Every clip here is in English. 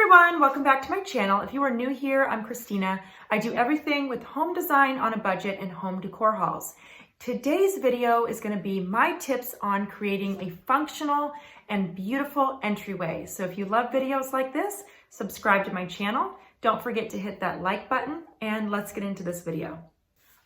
everyone, welcome back to my channel. If you are new here, I'm Christina. I do everything with home design on a budget and home decor hauls. Today's video is going to be my tips on creating a functional and beautiful entryway. So if you love videos like this, subscribe to my channel. Don't forget to hit that like button and let's get into this video.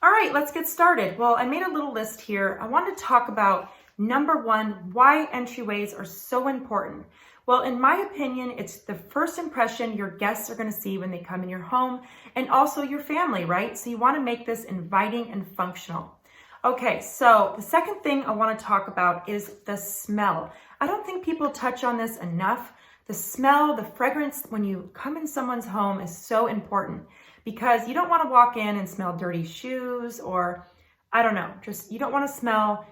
All right, let's get started. Well, I made a little list here. I want to talk about number one, why entryways are so important. Well, in my opinion, it's the first impression your guests are going to see when they come in your home and also your family, right? So you want to make this inviting and functional. Okay, so the second thing I want to talk about is the smell. I don't think people touch on this enough. The smell, the fragrance when you come in someone's home is so important because you don't want to walk in and smell dirty shoes or, I don't know, just you don't want to smell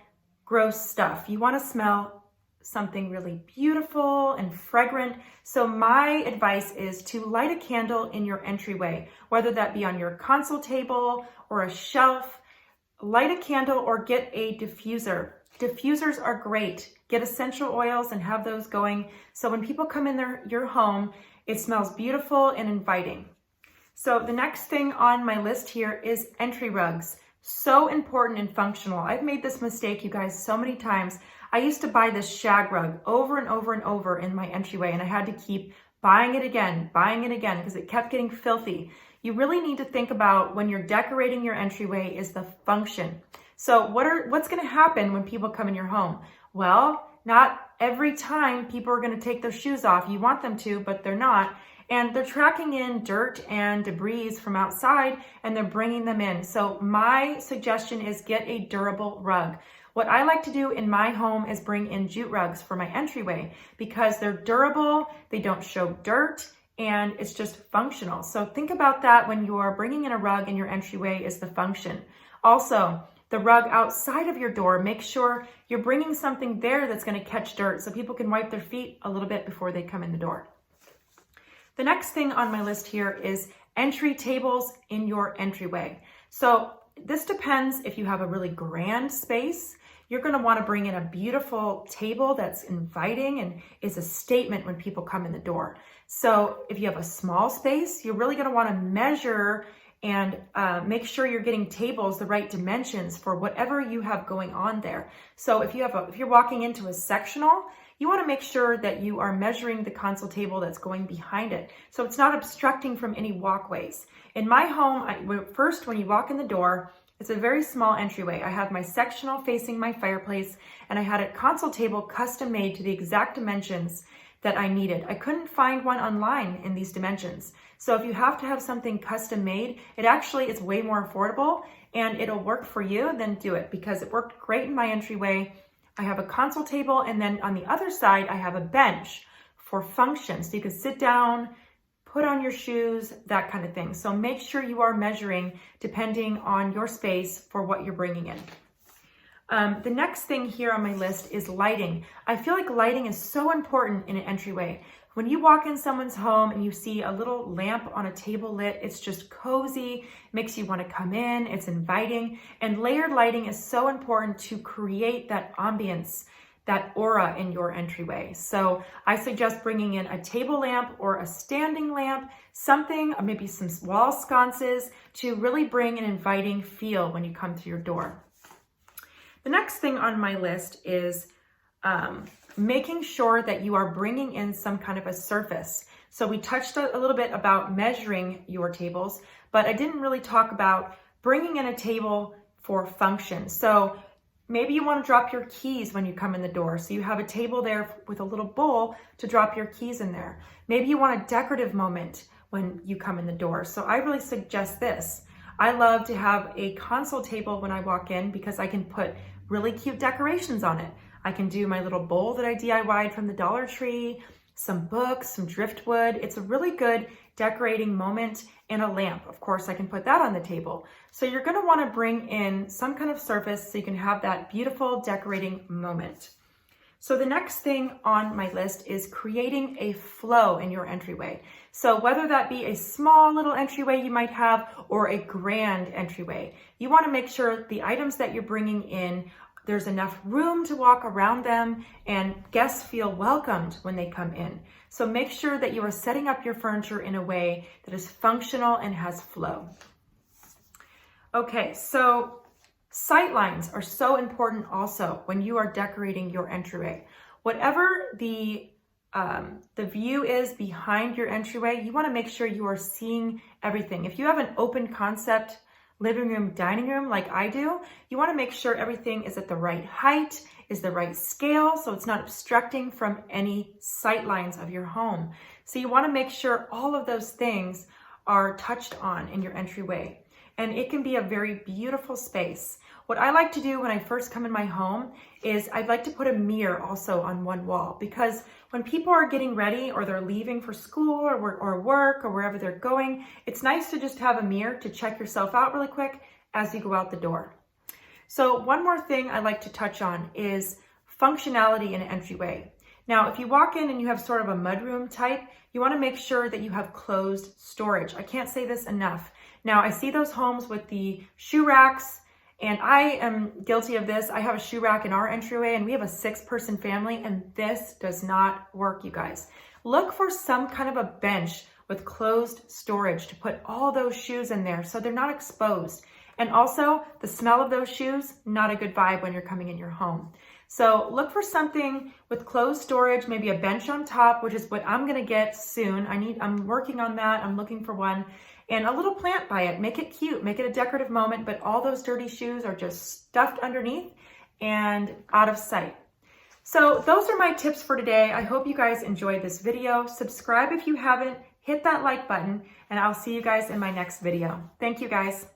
gross stuff. You want to smell something really beautiful and fragrant. So my advice is to light a candle in your entryway, whether that be on your console table or a shelf. Light a candle or get a diffuser. Diffusers are great. Get essential oils and have those going. So when people come in your home, it smells beautiful and inviting. So the next thing on my list here is entry rugs. So important and functional. I've made this mistake, you guys, so many times. I used to buy this shag rug over and over and over in my entryway, and I had to keep buying it again because it kept getting filthy. You really need to think about when you're decorating your entryway is the function. So what's going to happen when people come in your home? Well, not every time people are going to take their shoes off. You want them to, but they're not. And they're tracking in dirt and debris from outside and they're bringing them in. So my suggestion is get a durable rug. What I like to do in my home is bring in jute rugs for my entryway because they're durable, they don't show dirt, and it's just functional. So think about that when you're bringing in a rug in your entryway is the function. Also, the rug outside of your door, make sure you're bringing something there that's going to catch dirt so people can wipe their feet a little bit before they come in the door. The next thing on my list here is entry tables in your entryway. So this depends if you have a really grand space. You're going to want to bring in a beautiful table that's inviting and is a statement when people come in the door. So if you have a small space, you're really going to want to measure and make sure you're getting tables the right dimensions for whatever you have going on there. So if you're walking into a sectional, you want to make sure that you are measuring the console table that's going behind it. So it's not obstructing from any walkways. In my home, first when you walk in the door, it's a very small entryway. I have my sectional facing my fireplace and I had a console table custom made to the exact dimensions that I needed. I couldn't find one online in these dimensions. So if you have to have something custom made, it actually is way more affordable and it'll work for you, then do it because it worked great in my entryway. I have a console table and then on the other side, I have a bench for function. So you can sit down, put on your shoes, that kind of thing. So make sure you are measuring depending on your space for what you're bringing in. The next thing here on my list is lighting. I feel like lighting is so important in an entryway. When you walk in someone's home and you see a little lamp on a table lit, it's just cozy, makes you want to come in, it's inviting, and layered lighting is so important to create that ambience, that aura in your entryway. So I suggest bringing in a table lamp or a standing lamp, something, maybe some wall sconces to really bring an inviting feel when you come through your door. The next thing on my list is making sure that you are bringing in some kind of a surface. So we touched a little bit about measuring your tables, but I didn't really talk about bringing in a table for function. So maybe you want to drop your keys when you come in the door. So you have a table there with a little bowl to drop your keys in there. Maybe you want a decorative moment when you come in the door. So I really suggest this. I love to have a console table when I walk in because I can put really cute decorations on it. I can do my little bowl that I DIY'd from the Dollar Tree, some books, some driftwood. It's a really good decorating moment and a lamp. Of course, I can put that on the table. So you're going to want to bring in some kind of surface so you can have that beautiful decorating moment. So the next thing on my list is creating a flow in your entryway. So whether that be a small little entryway you might have or a grand entryway, you want to make sure the items that you're bringing in there's enough room to walk around them, and guests feel welcomed when they come in. So make sure that you are setting up your furniture in a way that is functional and has flow. Okay, so sightlines are so important also when you are decorating your entryway. Whatever the view is behind your entryway, you want to make sure you are seeing everything. If you have an open concept living room, dining room like I do, you want to make sure everything is at the right height, is the right scale, so it's not obstructing from any sight lines of your home. So you want to make sure all of those things are touched on in your entryway. And it can be a very beautiful space. What I like to do when I first come in my home is I'd like to put a mirror also on one wall, because when people are getting ready or they're leaving for school or work or wherever they're going, it's nice to just have a mirror to check yourself out really quick as you go out the door. So one more thing I like to touch on is functionality in an entryway. Now, if you walk in and you have sort of a mudroom type, you want to make sure that you have closed storage. I can't say this enough. Now, I see those homes with the shoe racks, and I am guilty of this. I have a shoe rack in our entryway, and we have a 6-person family, and this does not work, you guys. Look for some kind of a bench with closed storage to put all those shoes in there so they're not exposed. And also, the smell of those shoes, not a good vibe when you're coming in your home. So look for something with closed storage, maybe a bench on top, which is what I'm gonna get soon. I'm working on that, I'm looking for one. And a little plant by it, make it cute, make it a decorative moment, but all those dirty shoes are just stuffed underneath and out of sight. So those are my tips for today. I hope you guys enjoyed this video. Subscribe if you haven't, hit that like button, and I'll see you guys in my next video. Thank you guys.